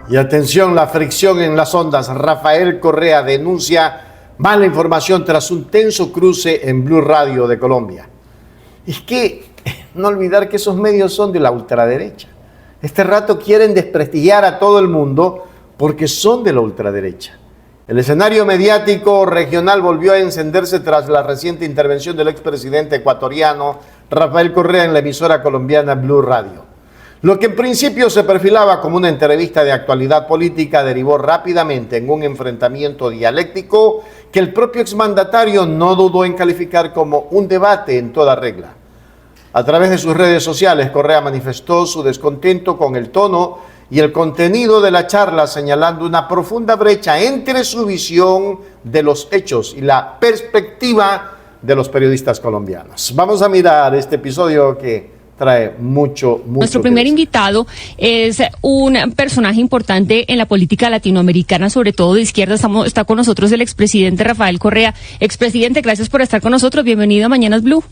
Y atención, la fricción en las ondas. Rafael Correa denuncia mala información tras un tenso cruce en Blue Radio de Colombia. Es que no olvidar que esos medios son de la ultraderecha. Este rato quieren desprestigiar a todo el mundo porque son de la ultraderecha. El escenario mediático regional volvió a encenderse tras la reciente intervención del expresidente ecuatoriano Rafael Correa en la emisora colombiana Blue Radio. Lo que en principio se perfilaba como una entrevista de actualidad política derivó rápidamente en un enfrentamiento dialéctico que el propio exmandatario no dudó en calificar como un debate en toda regla. A través de sus redes sociales, Correa manifestó su descontento con el tono y el contenido de la charla, señalando una profunda brecha entre su visión de los hechos y la perspectiva de los periodistas colombianos. Vamos a mirar este episodio que trae mucho. Nuestro primer invitado es un personaje importante en la política latinoamericana, sobre todo de izquierda. Está con nosotros el expresidente Rafael Correa. Expresidente, gracias por estar con nosotros. Bienvenido a Mañanas Blue.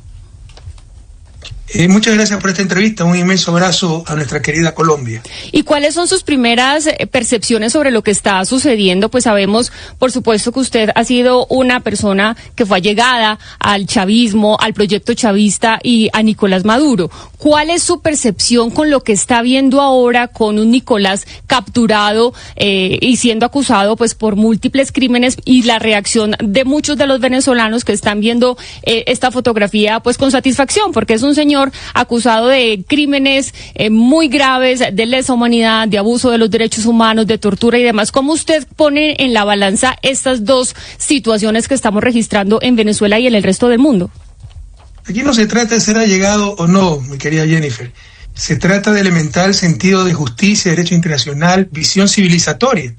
Muchas gracias por esta entrevista, un inmenso abrazo a nuestra querida Colombia. ¿Y cuáles son sus primeras percepciones sobre lo que está sucediendo? Pues sabemos, por supuesto, que usted ha sido una persona que fue allegada al chavismo, al proyecto chavista y a Nicolás Maduro. ¿Cuál es su percepción con lo que está viendo ahora con un Nicolás capturado y siendo acusado pues por múltiples crímenes, y la reacción de muchos de los venezolanos que están viendo esta fotografía pues con satisfacción, porque es un señor acusado de crímenes muy graves, de lesa humanidad, de abuso de los derechos humanos, de tortura y demás? ¿Cómo usted pone en la balanza estas dos situaciones que estamos registrando en Venezuela y en el resto del mundo? Aquí no se trata de ser allegado o no, mi querida Jennifer. Se trata de elemental sentido de justicia, derecho internacional, visión civilizatoria.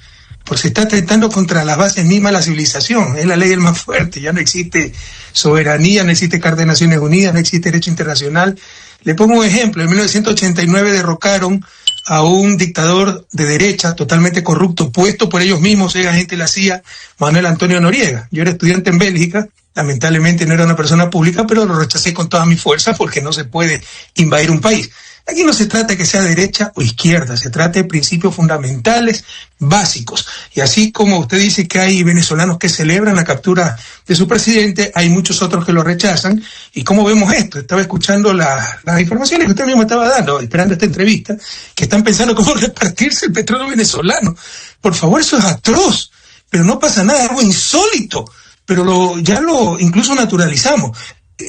Porque se está atentando contra las bases mismas de la civilización. Es la ley del más fuerte. Ya no existe soberanía, no existe Carta de Naciones Unidas, no existe derecho internacional. Le pongo un ejemplo. En 1989 derrocaron a un dictador de derecha totalmente corrupto, puesto por ellos mismos, era gente de la CIA, Manuel Antonio Noriega. Yo era estudiante en Bélgica, lamentablemente no era una persona pública, pero lo rechacé con toda mi fuerza porque no se puede invadir un país. Aquí no se trata de que sea derecha o izquierda, se trata de principios fundamentales, básicos. Y así como usted dice que hay venezolanos que celebran la captura de su presidente, hay muchos otros que lo rechazan. ¿Y cómo vemos esto? Estaba escuchando las informaciones que usted mismo estaba dando, esperando esta entrevista, que están pensando cómo repartirse el petróleo venezolano. Por favor, eso es atroz, pero no pasa nada, es algo insólito, pero ya lo incluso naturalizamos.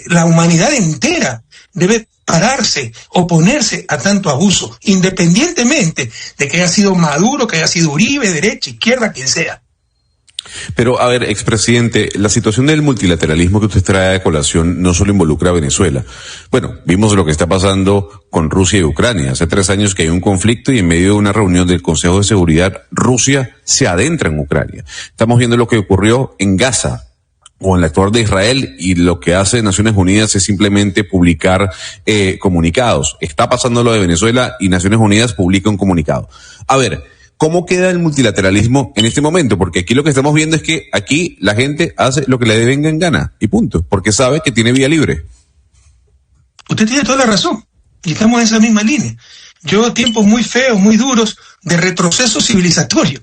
La humanidad entera debe pararse, oponerse a tanto abuso, independientemente de que haya sido Maduro, que haya sido Uribe, derecha, izquierda, quien sea. Pero, a ver, expresidente, la situación del multilateralismo que usted trae a colación no solo involucra a Venezuela. Bueno, vimos lo que está pasando con Rusia y Ucrania. Hace 3 años que hay un conflicto y en medio de una reunión del Consejo de Seguridad, Rusia se adentra en Ucrania. Estamos viendo lo que ocurrió en Gaza o en el actuar de Israel, y lo que hace Naciones Unidas es simplemente publicar comunicados. Está pasando lo de Venezuela y Naciones Unidas publica un comunicado. A ver, ¿cómo queda el multilateralismo en este momento? Porque aquí lo que estamos viendo es que aquí la gente hace lo que le venga en gana y punto, porque sabe que tiene vía libre. Usted tiene toda la razón y estamos en esa misma línea. Yo veo tiempos muy feos, muy duros de retroceso civilizatorio.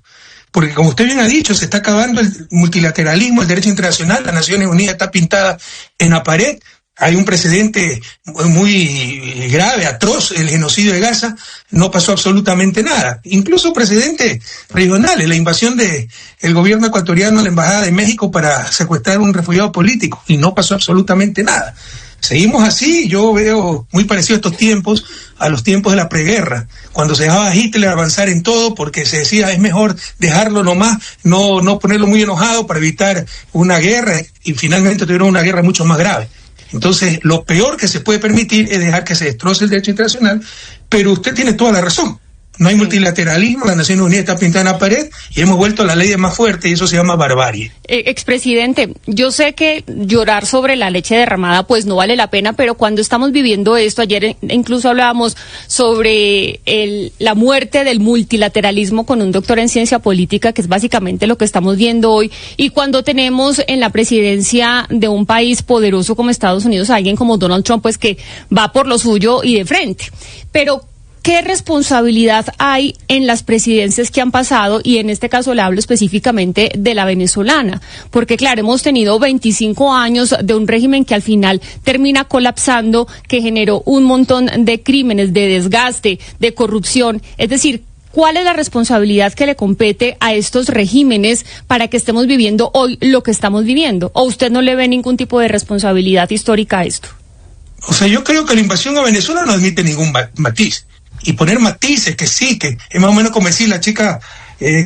Porque como usted bien ha dicho, se está acabando el multilateralismo, el derecho internacional, las Naciones Unidas está pintada en la pared. Hay un precedente muy grave, atroz, el genocidio de Gaza, no pasó absolutamente nada. Incluso precedentes regionales, la invasión del gobierno ecuatoriano a la Embajada de México para secuestrar a un refugiado político, y no pasó absolutamente nada. Seguimos así. Yo veo muy parecido estos tiempos a los tiempos de la preguerra, cuando se dejaba a Hitler avanzar en todo porque se decía es mejor dejarlo nomás, no ponerlo muy enojado para evitar una guerra, y finalmente tuvieron una guerra mucho más grave. Entonces, lo peor que se puede permitir es dejar que se destroce el derecho internacional, pero usted tiene toda la razón. No hay multilateralismo, las Naciones Unidas está pintada en la pared y hemos vuelto a la ley más fuerte, y eso se llama barbarie. Expresidente, yo sé que llorar sobre la leche derramada pues no vale la pena, pero cuando estamos viviendo esto, ayer incluso hablábamos sobre la muerte del multilateralismo con un doctor en ciencia política, que es básicamente lo que estamos viendo hoy, y cuando tenemos en la presidencia de un país poderoso como Estados Unidos a alguien como Donald Trump, pues que va por lo suyo y de frente. Pero ¿qué responsabilidad hay en las presidencias que han pasado? Y en este caso le hablo específicamente de la venezolana, porque claro, hemos tenido 25 años de un régimen que al final termina colapsando, que generó un montón de crímenes, de desgaste, de corrupción. Es decir, ¿cuál es la responsabilidad que le compete a estos regímenes para que estemos viviendo hoy lo que estamos viviendo? ¿O usted no le ve ningún tipo de responsabilidad histórica a esto? O sea, yo creo que la invasión a Venezuela no admite ningún matiz. Y poner matices que sí, que es más o menos como decir la chica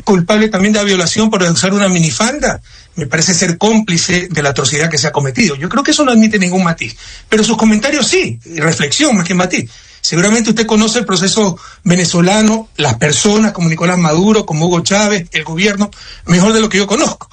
culpable también de la violación por usar una minifalda, me parece ser cómplice de la atrocidad que se ha cometido. Yo creo que eso no admite ningún matiz. Pero sus comentarios sí, reflexión más que matiz. Seguramente usted conoce el proceso venezolano, las personas como Nicolás Maduro, como Hugo Chávez, el gobierno, mejor de lo que yo conozco.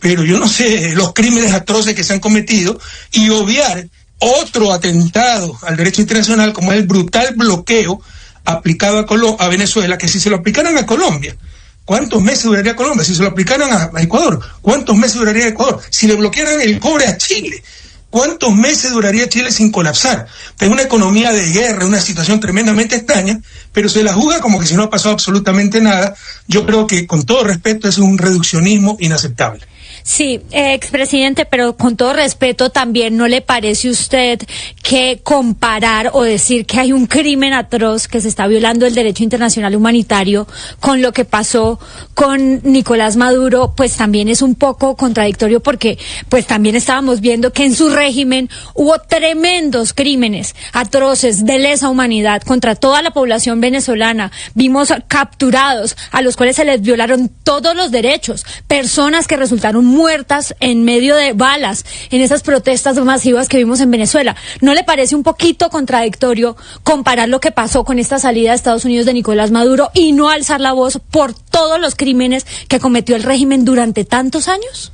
Pero yo no sé los crímenes atroces que se han cometido y obviar otro atentado al derecho internacional como es el brutal bloqueo aplicado a Venezuela, que si se lo aplicaran a Colombia, ¿cuántos meses duraría Colombia? Si se lo aplicaran a Ecuador, ¿cuántos meses duraría Ecuador? Si le bloquearan el cobre a Chile, ¿cuántos meses duraría Chile sin colapsar? Es una economía de guerra, una situación tremendamente extraña, pero se la juzga como que si no ha pasado absolutamente nada. Yo creo que, con todo respeto, es un reduccionismo inaceptable. Sí, expresidente, pero con todo respeto también, ¿no le parece a usted que comparar o decir que hay un crimen atroz, que se está violando el derecho internacional humanitario, con lo que pasó con Nicolás Maduro, pues también es un poco contradictorio, porque pues también estábamos viendo que en su régimen hubo tremendos crímenes atroces de lesa humanidad contra toda la población venezolana? Vimos capturados a los cuales se les violaron todos los derechos, personas que resultaron muertas en medio de balas en esas protestas masivas que vimos en Venezuela. ¿No le parece un poquito contradictorio comparar lo que pasó con esta salida de Estados Unidos de Nicolás Maduro y no alzar la voz por todos los crímenes que cometió el régimen durante tantos años?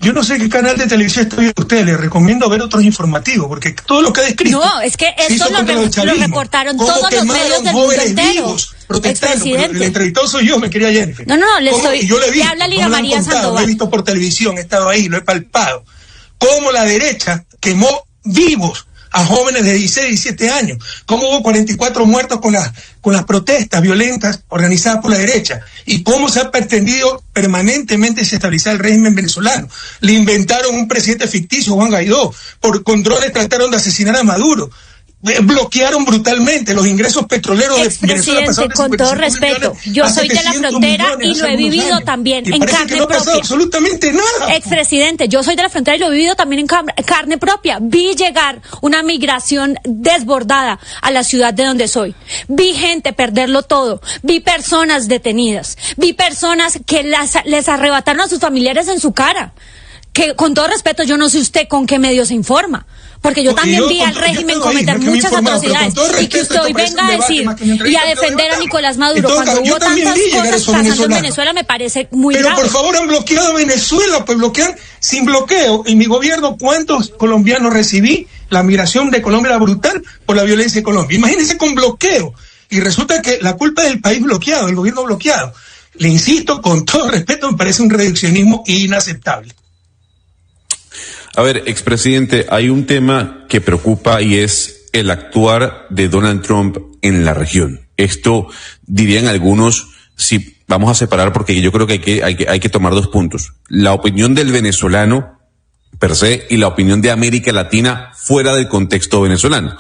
Yo no sé qué canal de televisión está viendo usted, le recomiendo ver otros informativos, porque todo lo que ha descrito... No, es que esto lo reportaron todos los medios del mundo entero. Protestando, el entrevistado soy yo, mi querida Jennifer. No, le habla Lina María Sandoval. Lo he visto por televisión, he estado ahí, lo he palpado. Cómo la derecha quemó vivos a jóvenes de 16, 17 años. Cómo hubo 44 muertos con las protestas violentas organizadas por la derecha. Y cómo se ha pretendido permanentemente desestabilizar el régimen venezolano. Le inventaron un presidente ficticio, Juan Guaidó. Por controles trataron de asesinar a Maduro. Bloquearon brutalmente los ingresos petroleros de Venezuela. Expresidente, con todo respeto, yo soy de la frontera y lo he vivido también en carne propia. No pasó absolutamente nada. Expresidente, yo soy de la frontera y lo he vivido también en carne propia. Vi llegar una migración desbordada a la ciudad de donde soy. Vi gente perderlo todo. Vi personas detenidas. Vi personas que les arrebataron a sus familiares en su cara. Que, con todo respeto, yo no sé usted con qué medio se informa, porque yo también vi al régimen cometer muchas atrocidades, y que usted hoy venga a decir y a defender a Nicolás Maduro cuando hubo tantas cosas pasando en Venezuela, me parece muy grave. Pero por favor, han bloqueado a Venezuela, pues bloquean sin bloqueo. En mi gobierno, ¿cuántos colombianos recibí? La migración de Colombia era brutal por la violencia en Colombia. Imagínense con bloqueo. Y resulta que la culpa es del país bloqueado, el gobierno bloqueado. Le insisto, con todo respeto, me parece un reduccionismo inaceptable. A ver, expresidente, hay un tema que preocupa y es el actuar de Donald Trump en la región. Esto, dirían algunos, si vamos a separar, porque yo creo que hay que tomar dos puntos. La opinión del venezolano per se y la opinión de América Latina fuera del contexto venezolano.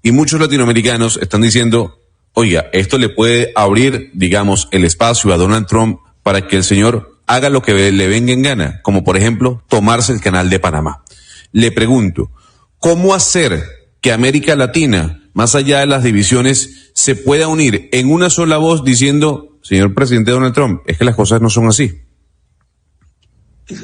Y muchos latinoamericanos están diciendo, oiga, esto le puede abrir, digamos, el espacio a Donald Trump para que el señor haga lo que le venga en gana, como por ejemplo tomarse el canal de Panamá. Le pregunto, ¿cómo hacer que América Latina, más allá de las divisiones, se pueda unir en una sola voz diciendo, señor presidente Donald Trump, es que las cosas no son así?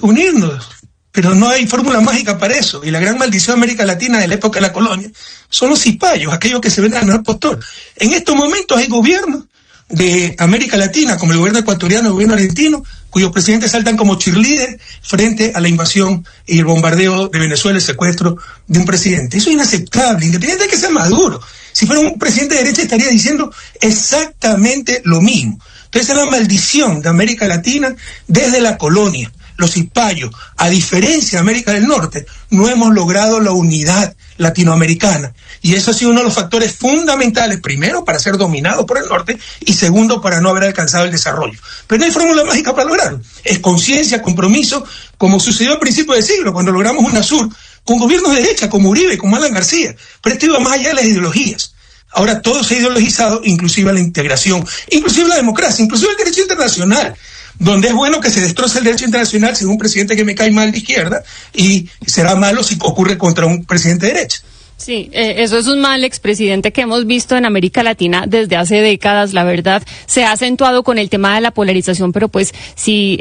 Unirnos, pero no hay fórmula mágica para eso. Y la gran maldición de América Latina de la época de la colonia son los cipayos, aquellos que se ven al mejor postor. En estos momentos hay gobiernos de América Latina, como el gobierno ecuatoriano, el gobierno argentino, cuyos presidentes saltan como cheerleaders frente a la invasión y el bombardeo de Venezuela, el secuestro de un presidente. Eso es inaceptable, independiente de que sea Maduro. Si fuera un presidente de derecha estaría diciendo exactamente lo mismo. Entonces es la maldición de América Latina desde la colonia. los cipayos, a diferencia de América del Norte, no hemos logrado la unidad latinoamericana. Y eso ha sido uno de los factores fundamentales, primero, para ser dominados por el norte, y segundo, para no haber alcanzado el desarrollo. Pero no hay fórmula mágica para lograrlo. Es conciencia, compromiso, como sucedió al principio del siglo, cuando logramos UNASUR, con gobiernos de derecha, como Uribe, como Alan García. Pero esto iba más allá de las ideologías. Ahora todo se ha ideologizado, inclusive la integración, inclusive la democracia, inclusive el derecho internacional, donde es bueno que se destroce el derecho internacional según un presidente que me cae mal de izquierda, y será malo si ocurre contra un presidente de derecha. Sí, eso es un mal expresidente que hemos visto en América Latina desde hace décadas, la verdad. Se ha acentuado con el tema de la polarización, pero pues sí,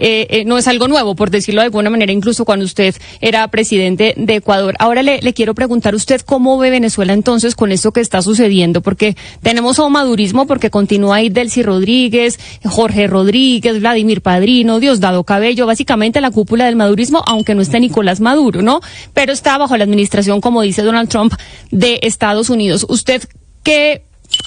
no es algo nuevo, por decirlo de alguna manera, incluso cuando usted era presidente de Ecuador. Ahora le quiero preguntar, ¿usted cómo ve Venezuela entonces con esto que está sucediendo? Porque tenemos a un madurismo, porque continúa ahí Delcy Rodríguez, Jorge Rodríguez, Vladimir Padrino, Diosdado Cabello, básicamente la cúpula del madurismo, aunque no esté Nicolás Maduro, ¿no? Pero está bajo la administración, como dice Donald Trump, de Estados Unidos. ¿Usted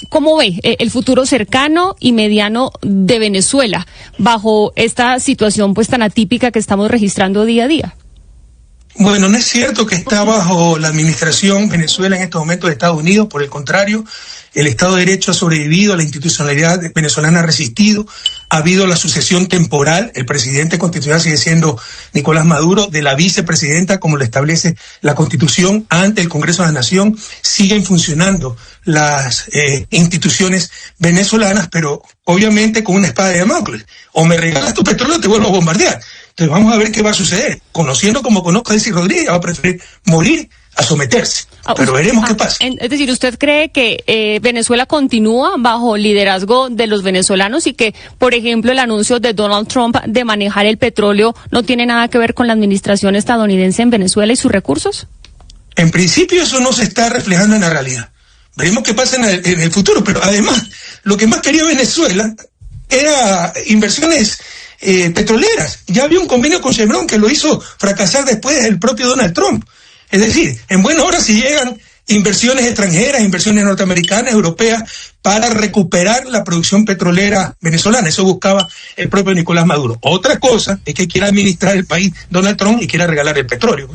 cómo ve el futuro cercano y mediano de Venezuela bajo esta situación pues tan atípica que estamos registrando día a día? Bueno, no es cierto que está bajo la administración Venezuela en estos momentos de Estados Unidos. Por el contrario, el Estado de Derecho ha sobrevivido, la institucionalidad venezolana ha resistido, ha habido la sucesión temporal, el presidente constitucional sigue siendo Nicolás Maduro, de la vicepresidenta, como lo establece la Constitución, ante el Congreso de la Nación, siguen funcionando las instituciones venezolanas, pero obviamente con una espada de Damocles. O me regalas tu petróleo o te vuelvo a bombardear. Entonces vamos a ver qué va a suceder. Conociendo como conozco a Delcy Rodríguez, va a preferir morir a someterse. Pero veremos qué pasa. Es decir, ¿usted cree que Venezuela continúa bajo liderazgo de los venezolanos y que, por ejemplo, el anuncio de Donald Trump de manejar el petróleo no tiene nada que ver con la administración estadounidense en Venezuela y sus recursos? En principio eso no se está reflejando en la realidad. Veremos qué pasa en el futuro. Pero además, lo que más quería Venezuela era inversiones petroleras. Ya había un convenio con Chevron que lo hizo fracasar después el propio Donald Trump. Es decir, en buena hora si llegan inversiones extranjeras, inversiones norteamericanas, europeas, para recuperar la producción petrolera venezolana. Eso buscaba el propio Nicolás Maduro. Otra cosa es que quiera administrar el país Donald Trump y quiera regalar el petróleo.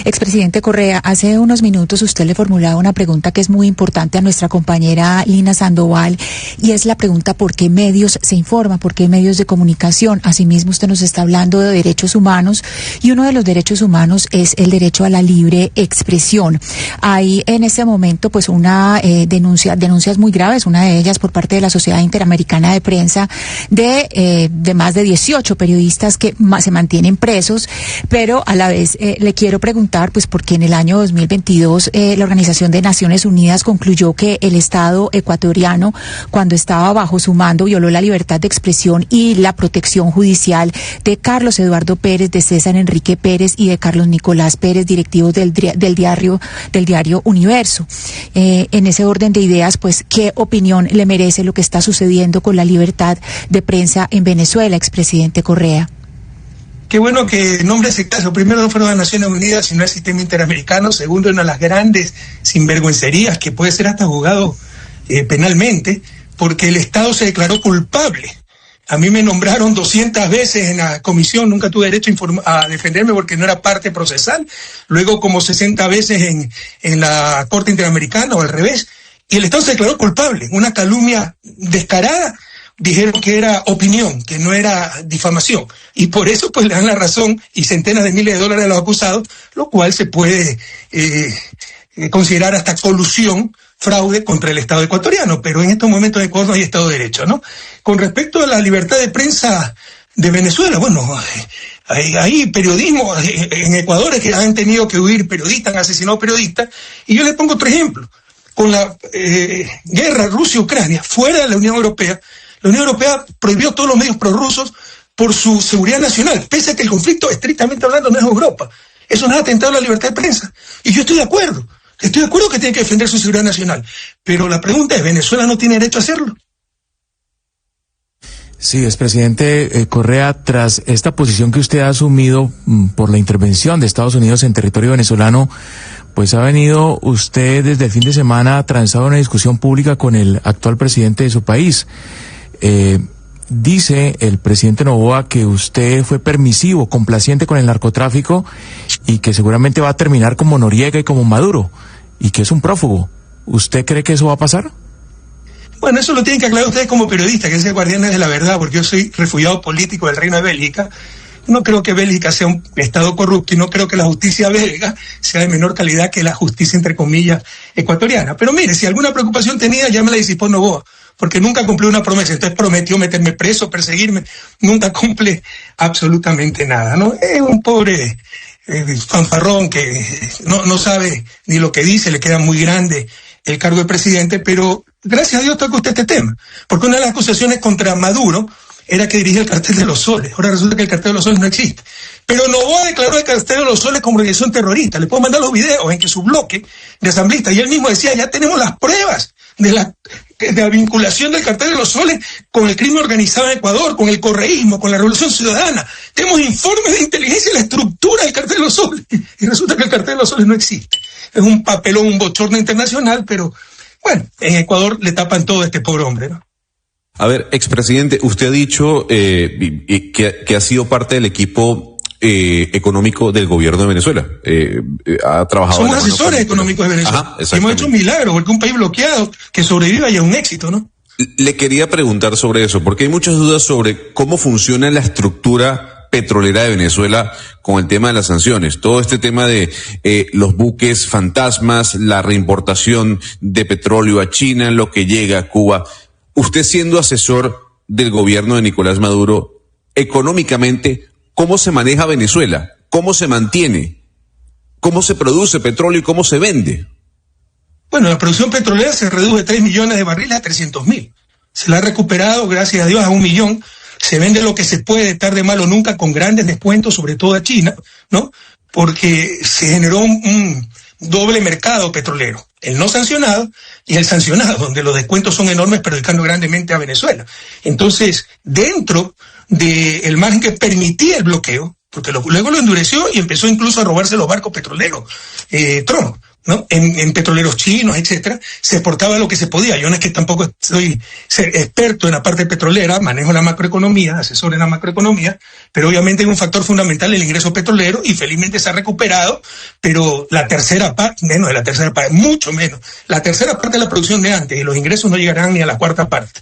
Expresidente Correa, hace unos minutos usted le formulaba una pregunta que es muy importante a nuestra compañera Lina Sandoval, y es la pregunta: ¿por qué medios se informan? ¿Por qué medios de comunicación? Asimismo, usted nos está hablando de derechos humanos, y uno de los derechos humanos es el derecho a la libre expresión. Hay en este momento pues una denuncias muy graves, una de ellas por parte de la Sociedad Interamericana de Prensa, de más de 18 periodistas que se mantienen presos, pero a la vez le quiero preguntar, pues, porque en el año 2022 la Organización de Naciones Unidas concluyó que el Estado ecuatoriano, cuando estaba bajo su mando, violó la libertad de expresión y la protección judicial de Carlos Eduardo Pérez, de César Enrique Pérez y de Carlos Nicolás Pérez, directivos del diario Universo. En ese orden de ideas, pues, ¿qué opinión le merece lo que está sucediendo con la libertad de prensa en Venezuela, expresidente Correa? Qué bueno que nombre ese caso. Primero, no fueron las Naciones Unidas, sino el sistema interamericano. Segundo, una de las grandes sinvergüencerías que puede ser hasta juzgado penalmente, porque el Estado se declaró culpable. A mí me nombraron 200 veces en la comisión, nunca tuve derecho a defenderme porque no era parte procesal. Luego como 60 veces en la Corte Interamericana, o al revés. Y el Estado se declaró culpable. Una calumnia descarada. Dijeron que era opinión, que no era difamación, y por eso pues le dan la razón y centenas de miles de dólares a los acusados, lo cual se puede considerar hasta colusión, fraude contra el Estado ecuatoriano. Pero en estos momentos en Ecuador no hay Estado de Derecho, ¿no? Con respecto a la libertad de prensa de Venezuela, bueno, hay periodismo en Ecuador que han tenido que huir periodistas, han asesinado periodistas, y yo le pongo otro ejemplo. Con la guerra Rusia-Ucrania, fuera de la Unión Europea, la Unión Europea prohibió todos los medios prorrusos por su seguridad nacional, pese a que el conflicto, estrictamente hablando, no es Europa. Eso no es atentado a la libertad de prensa. Y yo estoy de acuerdo que tiene que defender su seguridad nacional. Pero la pregunta es, ¿Venezuela no tiene derecho a hacerlo? Sí, expresidente Correa, tras esta posición que usted ha asumido por la intervención de Estados Unidos en territorio venezolano, pues ha venido usted desde el fin de semana transado una discusión pública con el actual presidente de su país. dice el presidente Noboa que usted fue permisivo, complaciente con el narcotráfico y que seguramente va a terminar como Noriega y como Maduro y que es un prófugo. ¿Usted cree que eso va a pasar? Bueno, eso lo tienen que aclarar ustedes como periodistas, que es el guardián de la verdad, porque yo soy refugiado político del Reino de Bélgica. No creo que Bélgica sea un estado corrupto y no creo que la justicia belga sea de menor calidad que la justicia, entre comillas, ecuatoriana. Pero mire, si alguna preocupación tenía, ya me la disipó Noboa, porque nunca cumplió una promesa. Entonces prometió meterme preso, perseguirme, nunca cumple absolutamente nada, ¿no? Es un pobre fanfarrón que no sabe ni lo que dice, le queda muy grande el cargo de presidente, pero gracias a Dios toca usted este tema, porque una de las acusaciones contra Maduro era que dirigía el Cartel de los Soles. Ahora resulta que el Cartel de los Soles no existe. Pero Noboa declaró el Cartel de los Soles como organización terrorista. Le puedo mandar los videos en que su bloque de asambleístas, y él mismo decía, ya tenemos las pruebas de la vinculación del Cartel de los Soles con el crimen organizado en Ecuador, con el correísmo, con la Revolución Ciudadana. Tenemos informes de inteligencia de la estructura del Cartel de los Soles. Y resulta que el Cartel de los Soles no existe. Es un papelón, un bochorno internacional, pero bueno, en Ecuador le tapan todo a este pobre hombre, ¿no? A ver, expresidente, usted ha dicho que ha sido parte del equipo económico del gobierno de Venezuela. Ha trabajado. Somos asesores económicos de Venezuela. Ajá, hemos hecho un milagro, porque un país bloqueado que sobreviva ya es un éxito, ¿no? Le quería preguntar sobre eso, porque hay muchas dudas sobre cómo funciona la estructura petrolera de Venezuela con el tema de las sanciones. Todo este tema de los buques fantasmas, la reimportación de petróleo a China, lo que llega a Cuba. Usted siendo asesor del gobierno de Nicolás Maduro, económicamente, ¿cómo se maneja Venezuela? ¿Cómo se mantiene? ¿Cómo se produce petróleo y cómo se vende? Bueno, la producción petrolera se redujo de 3 millones de barriles a 300.000. Se la ha recuperado, gracias a Dios, a 1 millón. Se vende lo que se puede, tarde malo o nunca, con grandes descuentos, sobre todo a China, ¿no? Porque se generó un doble mercado petrolero, el no sancionado y el sancionado, donde los descuentos son enormes, perjudicando grandemente a Venezuela. Entonces, dentro del margen que permitía el bloqueo, porque luego lo endureció y empezó incluso a robarse los barcos petroleros, Trump, ¿no? En petroleros chinos, etcétera, se exportaba lo que se podía. Yo no es que tampoco soy experto en la parte petrolera, manejo la macroeconomía, asesor en la macroeconomía, pero obviamente hay un factor fundamental, el ingreso petrolero, y felizmente se ha recuperado, pero la tercera parte, menos de la tercera parte, mucho menos, la tercera parte de la producción de antes, y los ingresos no llegarán ni a la cuarta parte.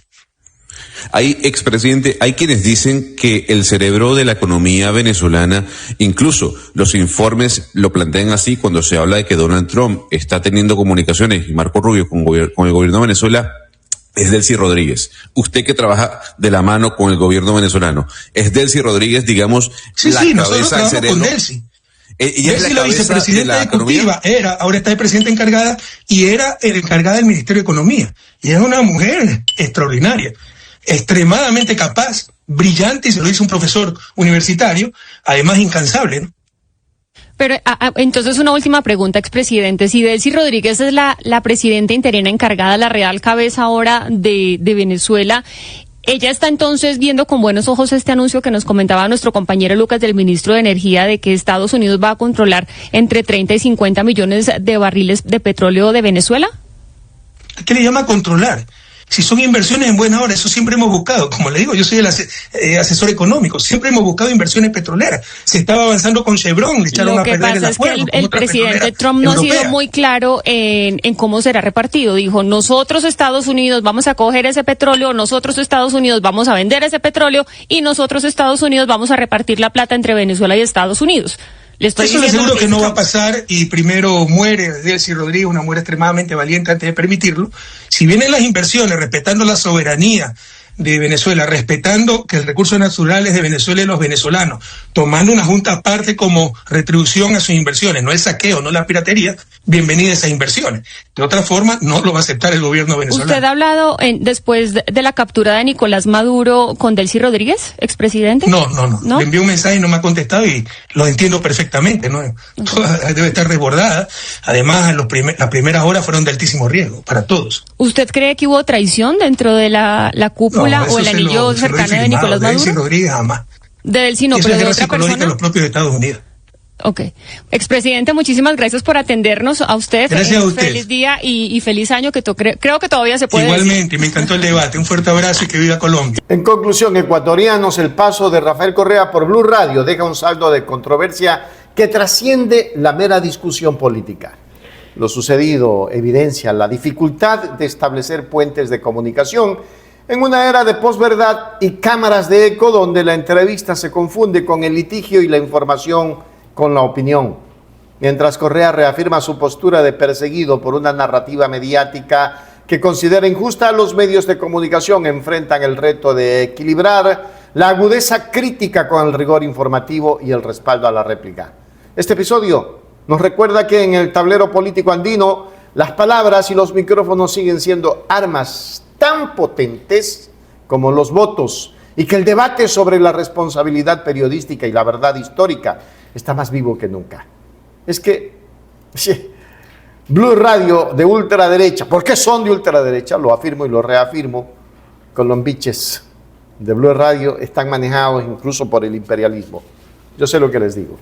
Hay, expresidente, hay quienes dicen que el cerebro de la economía venezolana, incluso los informes lo plantean así cuando se habla de que Donald Trump está teniendo comunicaciones, y Marco Rubio con el gobierno de Venezuela, es Delcy Rodríguez. Usted que trabaja de la mano con el gobierno venezolano, ¿es Delcy Rodríguez, digamos, la cabeza del cerebro? Con Delcy. Ella es la vicepresidenta ejecutiva, ahora está de presidenta encargada, y era encargada del Ministerio de Economía. Y es una mujer extraordinaria, extremadamente capaz, brillante, y se lo dice un profesor universitario, además incansable, ¿no? Pero entonces una última pregunta, expresidente. Si Delcy Rodríguez es la presidenta interina encargada, la real cabeza ahora de Venezuela, ¿ella está entonces viendo con buenos ojos este anuncio que nos comentaba nuestro compañero Lucas, del ministro de Energía, de que Estados Unidos va a controlar entre 30 y 50 millones de barriles de petróleo de Venezuela? ¿Qué le llama controlar? Si son inversiones en buena hora, eso siempre hemos buscado. Como le digo, yo soy el asesor económico, siempre hemos buscado inversiones petroleras. Se estaba avanzando con Chevron, le echaron a perder el acuerdo. Lo que pasa es que el presidente Trump no ha sido muy claro en cómo será repartido. Dijo, nosotros Estados Unidos vamos a coger ese petróleo, nosotros Estados Unidos vamos a vender ese petróleo y nosotros Estados Unidos vamos a repartir la plata entre Venezuela y Estados Unidos. Eso le aseguro que no va a pasar, y primero muere Delcy Rodríguez, una mujer extremadamente valiente antes de permitirlo. Si vienen las inversiones, respetando la soberanía de Venezuela, respetando que el recurso natural es de Venezuela y los venezolanos, tomando una junta aparte como retribución a sus inversiones, no el saqueo, no la piratería, bienvenidas esas inversiones. De otra forma, no lo va a aceptar el gobierno venezolano. ¿Usted ha hablado después de la captura de Nicolás Maduro con Delcy Rodríguez, expresidente? No. Le envié un mensaje y no me ha contestado, y lo entiendo perfectamente, ¿no? Debe estar desbordada. Además, las primeras horas fueron de altísimo riesgo para todos. ¿Usted cree que hubo traición dentro de la cúpula o el anillo cercano de Nicolás Maduro? De Delcy Rodríguez jamás. De Delcy no, pero de otra persona. De los propios Estados Unidos. Ok. Expresidente, muchísimas gracias por atendernos. A usted. Gracias a usted. Feliz día y feliz año, que creo que todavía se puede Igualmente, decir. me encantó el debate. Un fuerte abrazo y que viva Colombia. En conclusión, ecuatorianos, el paso de Rafael Correa por Blue Radio deja un saldo de controversia que trasciende la mera discusión política. Lo sucedido evidencia la dificultad de establecer puentes de comunicación en una era de posverdad y cámaras de eco donde la entrevista se confunde con el litigio y la información con la opinión. Mientras Correa reafirma su postura de perseguido por una narrativa mediática que considera injusta, los medios de comunicación enfrentan el reto de equilibrar la agudeza crítica con el rigor informativo y el respaldo a la réplica. Este episodio nos recuerda que en el tablero político andino las palabras y los micrófonos siguen siendo armas tan potentes como los votos y que el debate sobre la responsabilidad periodística y la verdad histórica está más vivo que nunca. Es que Blue Radio de ultraderecha, ¿por qué son de ultraderecha? Lo afirmo y lo reafirmo, colombiches de Blue Radio están manejados incluso por el imperialismo. Yo sé lo que les digo.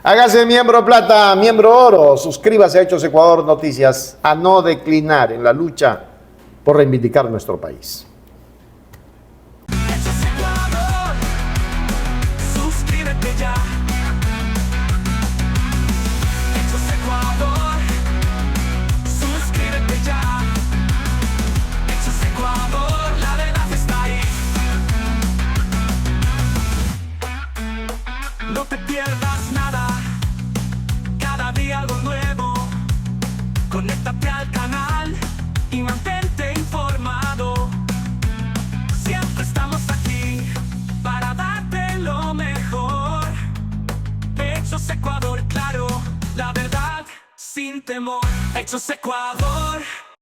Hágase miembro plata, miembro oro, suscríbase a Hechos Ecuador Noticias, a no declinar en la lucha por reivindicar nuestro país. Suscríbete ya. Hechos Ecuador. Suscríbete ya. Hechos Ecuador, la verdad está ahí. No te pierdas nada. Cada día algo nuevo. Conéctate al canal y mantente informado. Siempre estamos aquí para darte lo mejor. Hechos Ecuador, claro, la verdad sin temor. Hechos Ecuador.